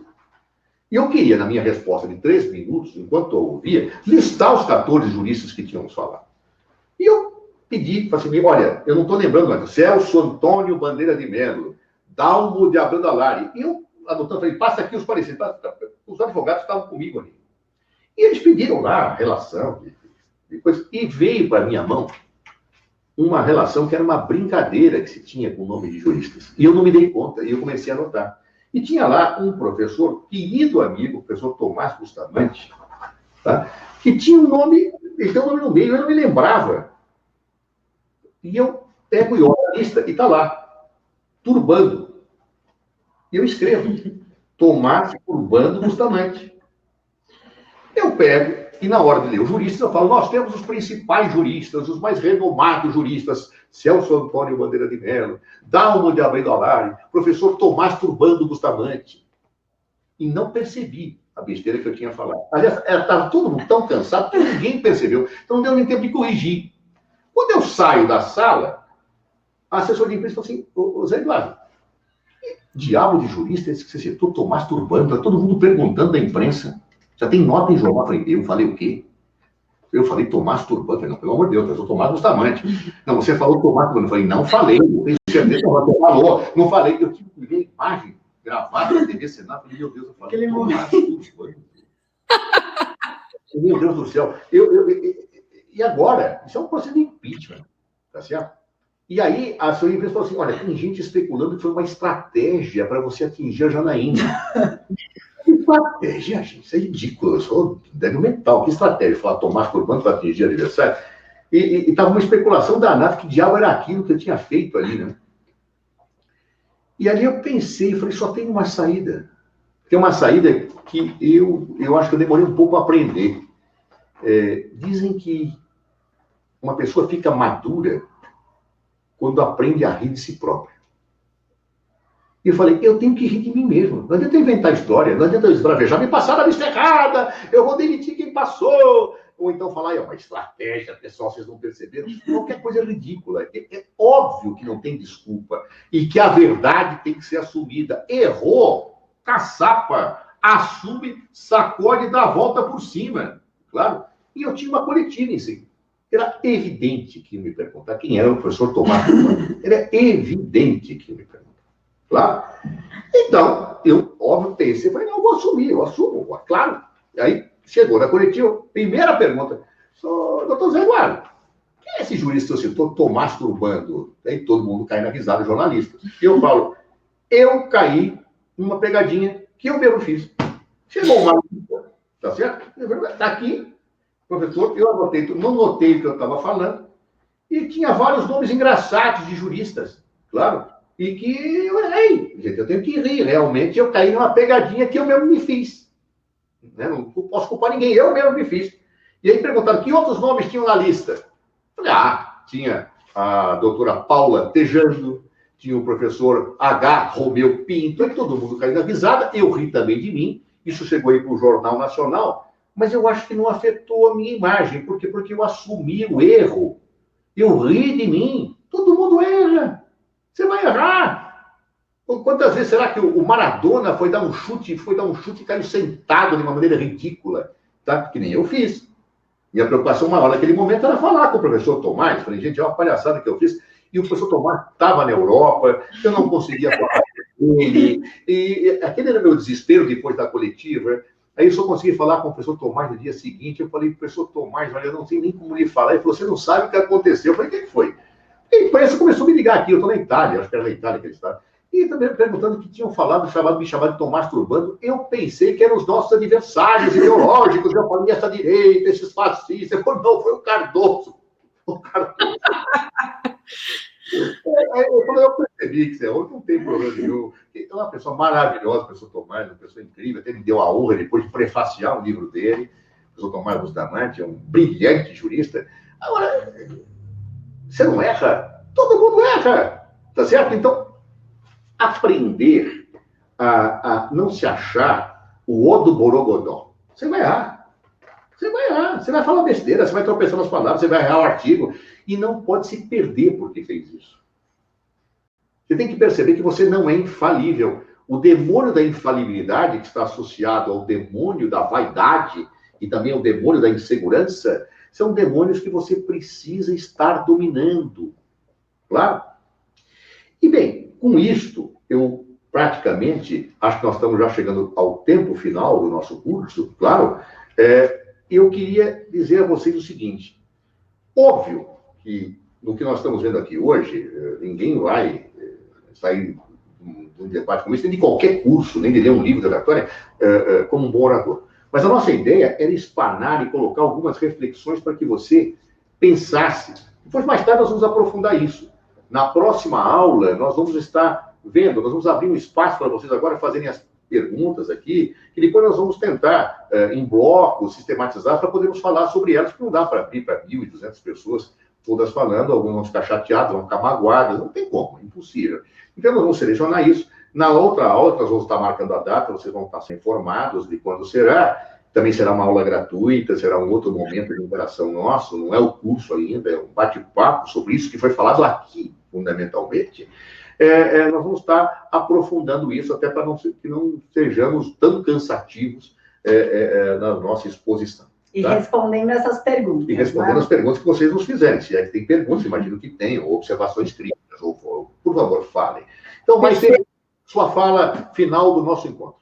E eu queria, na minha resposta de 3 minutos, enquanto eu ouvia, listar os 14 juristas que tínhamos falado. E eu pedi, falei assim, olha, eu não estou lembrando mais, Celso Antônio Bandeira de Mello, Dalmo de Abreu Dalari. E eu, anotando, falei, passa aqui os pareceres. Os advogados estavam comigo ali. E eles pediram lá a relação, e veio para a minha mão uma relação que era uma brincadeira que se tinha com o nome de juristas. E eu não me dei conta, e eu comecei a anotar. E tinha lá um professor, querido amigo, o professor Tomás Bustamante, tá? Que tinha um nome, ele tem um nome no meio, eu não me lembrava. E eu pego e olho a lista, e está lá, Turbando. E eu escrevo, Tomás Turbando Bustamante. Eu pego, e na hora de ler os juristas, eu falo, nós temos os principais juristas, os mais renomados juristas, Celso Antônio Bandeira de Mello, Dalmo de Abreu Dalari, professor Tomás Turbando Bustamante. E não percebi a besteira que eu tinha falado. Aliás, estava todo mundo tão cansado que ninguém percebeu. Então não deu nem tempo de corrigir. Quando eu saio da sala, a assessora de imprensa falou assim, ô Zé Eduardo, que diabo de jurista é esse que você citou, Tomás Turbando? Está todo mundo perguntando da imprensa. Já tem nota em jornal. Eu falei o quê? Eu falei Tomás Turbando. Falei, não, pelo amor de Deus, eu sou Tomás Bustamante. Não, você falou Tomás Turbando. Eu falei, não falei. Eu tenho certeza que você falou. Não falei. Eu tive que ver a imagem gravada na TV Senado. Falei, meu Deus, eu falei Tomás Turbando. Meu Deus do céu. E agora? Isso é um processo de impeachment. Tá certo? E aí, a senhora imprensa falou assim, olha, tem gente especulando que foi uma estratégia para você atingir a Janaína. Estratégia, gente, isso é ridículo. Eu sou débil mental. Que estratégia? Falar Tomás Turbando para atingir aniversário? E estava uma especulação danada. Que diabo era aquilo que eu tinha feito ali, né? E ali eu pensei, falei, só tem uma saída. Tem uma saída que eu acho que eu demorei um pouco a aprender. Dizem que uma pessoa fica madura quando aprende a rir de si própria. E eu falei, eu tenho que rir de mim mesmo. Não adianta inventar história, não adianta esbravejar, me passaram a lista errada, eu vou demitir quem passou. Ou então falar, é uma estratégia, pessoal, vocês não perceberam. Qualquer coisa ridícula. É óbvio que não tem desculpa. E que a verdade tem que ser assumida. Errou, caçapa, assume, sacode e dá a volta por cima. Claro. E eu tinha uma coletiva em si. Era evidente que ia me perguntar quem era o professor Tomás. Era evidente que ia me perguntar. Claro. Então, eu, óbvio, pensei, falei, não, eu vou assumir, eu assumo, claro. E aí, chegou na coletiva, primeira pergunta, doutor Zé Eduardo, quem é esse jurista que você citou, Tomás Turbando? Aí todo mundo cai na risada, jornalista. E eu falo, eu caí numa pegadinha que eu mesmo fiz. Chegou uma lista, tá certo? Tá aqui, professor, eu anotei, não notei o que eu estava falando, e tinha vários nomes engraçados de juristas, claro. E que eu errei. Gente, eu tenho que rir. Realmente, eu caí numa pegadinha que eu mesmo me fiz. Né? Não posso culpar ninguém, eu mesmo me fiz. E aí perguntaram, que outros nomes tinham na lista? Falei, tinha a doutora Paula Tejano, tinha o professor H. Romeu Pinto, e todo mundo caiu na risada. Eu ri também de mim. Isso chegou aí para o Jornal Nacional. Mas eu acho que não afetou a minha imagem. Por quê? Porque eu assumi o erro. Eu ri de mim. Todo mundo erra. Você vai errar. Quantas vezes será que o Maradona foi dar um chute e caiu sentado de uma maneira ridícula? Tá? Que nem eu fiz. Minha preocupação maior naquele momento era falar com o professor Tomás. Falei, gente, é uma palhaçada que eu fiz. E o professor Tomás estava na Europa, eu não conseguia falar com ele. E aquele era o meu desespero depois da coletiva. Aí eu só consegui falar com o professor Tomás no dia seguinte. Eu falei, professor Tomás, olha, eu não sei nem como lhe falar. Ele falou, você não sabe o que aconteceu. Eu falei, o que foi? E a imprensa começou a me ligar aqui, eu estou na Itália, acho que era na Itália que ele estava. E também perguntando que tinham me chamado de estou masturbando. Eu pensei que eram os nossos adversários ideológicos, eu falei, essa direita, esses fascistas. Eu falei, não, foi o Cardoso. O Cardoso. Eu percebi que não tem problema nenhum. É uma pessoa maravilhosa, o professor Tomás, uma pessoa incrível. Até me deu a honra depois de prefaciar o livro dele. O professor Tomás Bustamante é um brilhante jurista. Agora, você não erra? Todo mundo erra. Tá certo? Então, aprender a não se achar o O do Borogodó. Você vai errar. Você vai errar. Você vai falar besteira, você vai tropeçar nas palavras, você vai errar o artigo. E não pode se perder porque fez isso. Você tem que perceber que você não é infalível. O demônio da infalibilidade, que está associado ao demônio da vaidade e também ao demônio da insegurança, são demônios que você precisa estar dominando. Claro? E bem, com isto, eu praticamente, acho que nós estamos já chegando ao tempo final do nosso curso, claro, eu queria dizer a vocês o seguinte. Óbvio que no que nós estamos vendo aqui hoje, ninguém vai sair de um debate como esse, nem de qualquer curso, nem de ler um livro de oratória, como um bom orador. Mas a nossa ideia era espanar e colocar algumas reflexões para que você pensasse. Depois, mais tarde, nós vamos aprofundar isso. Na próxima aula, nós vamos estar vendo, nós vamos abrir um espaço para vocês agora fazerem as perguntas aqui, e depois nós vamos tentar, em blocos, sistematizar, para podermos falar sobre elas, porque não dá para abrir para 1.200 pessoas todas falando, alguns vão ficar chateados, vão ficar magoadas, não tem como, é impossível. Então, nós vamos selecionar isso. Na outra aula, nós vamos estar marcando a data, vocês vão estar sendo informados de quando será. Também será uma aula gratuita, será um outro momento de interação nosso, não é o curso ainda, é um bate-papo sobre isso que foi falado aqui, fundamentalmente. Nós vamos estar aprofundando isso, até para que não sejamos tão cansativos na nossa exposição. E tá? Respondendo essas perguntas. E respondendo as perguntas que vocês nos fizerem. Se é que tem perguntas, imagino que tem, ou observações críticas, ou por favor, falem. Então, vai ser sua fala final do nosso encontro.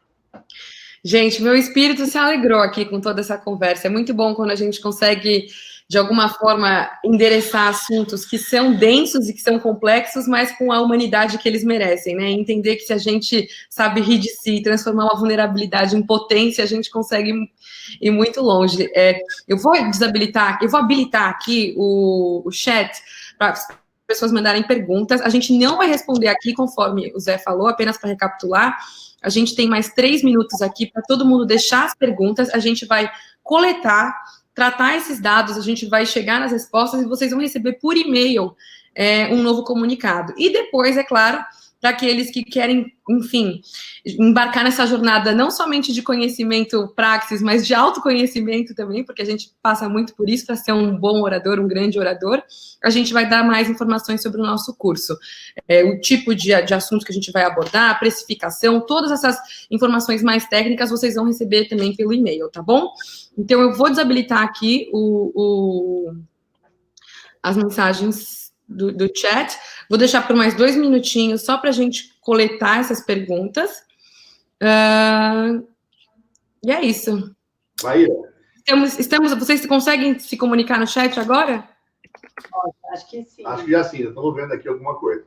Gente, meu espírito se alegrou aqui com toda essa conversa. É muito bom quando a gente consegue, de alguma forma, endereçar assuntos que são densos e que são complexos, mas com a humanidade que eles merecem, né? Entender que se a gente sabe rir de si, transformar uma vulnerabilidade em potência, a gente consegue ir muito longe. Eu vou habilitar aqui o chat para as pessoas mandarem perguntas. A gente não vai responder aqui, conforme o Zé falou, apenas para recapitular. A gente tem mais 3 minutos aqui para todo mundo deixar as perguntas. A gente vai coletar, tratar esses dados, a gente vai chegar nas respostas e vocês vão receber por e-mail um novo comunicado. E depois, é claro, para aqueles que querem, enfim, embarcar nessa jornada não somente de conhecimento praxis, mas de autoconhecimento também, porque a gente passa muito por isso para ser um bom orador, um grande orador, a gente vai dar mais informações sobre o nosso curso. O tipo de assunto que a gente vai abordar, a precificação, todas essas informações mais técnicas vocês vão receber também pelo e-mail, tá bom? Então, eu vou desabilitar aqui as mensagens do chat. Vou deixar por mais 2 minutinhos só para a gente coletar essas perguntas. E é isso. Maíra. Vocês conseguem se comunicar no chat agora? Acho que sim. Acho que já sim, estamos vendo aqui alguma coisa.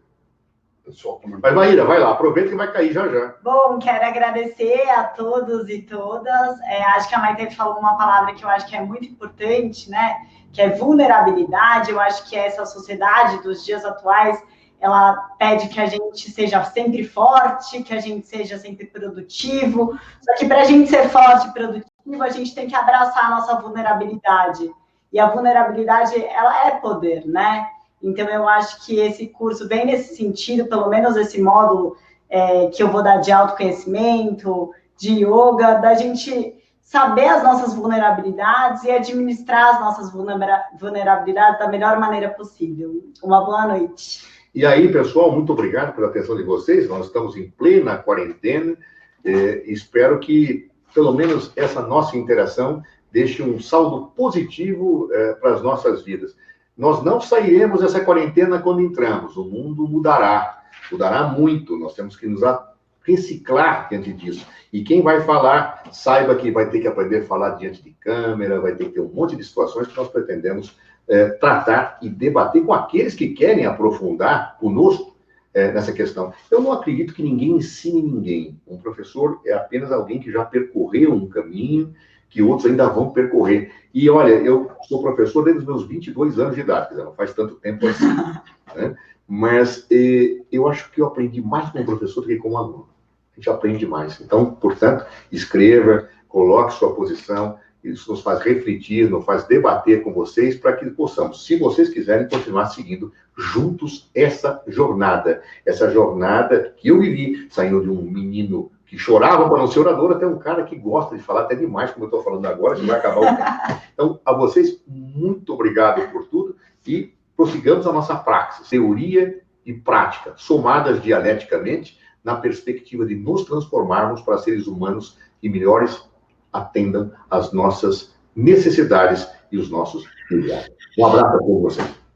Mas, Maíra, vai lá, aproveita que vai cair já já. Bom, quero agradecer a todos e todas. Acho que a Maite falou uma palavra que eu acho que é muito importante, né? Que é vulnerabilidade. Eu acho que essa sociedade dos dias atuais, ela pede que a gente seja sempre forte, que a gente seja sempre produtivo. Só que para a gente ser forte e produtivo, a gente tem que abraçar a nossa vulnerabilidade. E a vulnerabilidade, ela é poder, né? Então, eu acho que esse curso vem nesse sentido, pelo menos esse módulo que eu vou dar de autoconhecimento, de yoga, da gente saber as nossas vulnerabilidades e administrar as nossas vulnerabilidades da melhor maneira possível. Uma boa noite. E aí, pessoal, muito obrigado pela atenção de vocês. Nós estamos em plena quarentena. Espero que, pelo menos, essa nossa interação deixe um saldo positivo para as nossas vidas. Nós não sairemos dessa quarentena quando entramos. O mundo mudará muito. Nós temos que nos reciclar diante disso. E quem vai falar, saiba que vai ter que aprender a falar diante de câmera, vai ter que ter um monte de situações que nós pretendemos tratar e debater com aqueles que querem aprofundar conosco nessa questão. Eu não acredito que ninguém ensine ninguém. Um professor é apenas alguém que já percorreu um caminho que outros ainda vão percorrer. E, olha, eu sou professor desde os meus 22 anos de idade, quer dizer, não faz tanto tempo assim, né? Mas eu acho que eu aprendi mais como professor do que como aluno. A gente aprende mais. Então, portanto, escreva, coloque sua posição, isso nos faz refletir, nos faz debater com vocês, para que possamos, se vocês quiserem, continuar seguindo juntos essa jornada que eu vivi, saindo de um menino que chorava para não ser orador, até um cara que gosta de falar até demais, como eu estou falando agora, que vai acabar o tempo. Então, a vocês, muito obrigado por tudo, e prossigamos a nossa praxis, teoria e prática, somadas dialeticamente, na perspectiva de nos transformarmos para seres humanos que melhores atendam às nossas necessidades e os nossos ideais. Um abraço a todos vocês.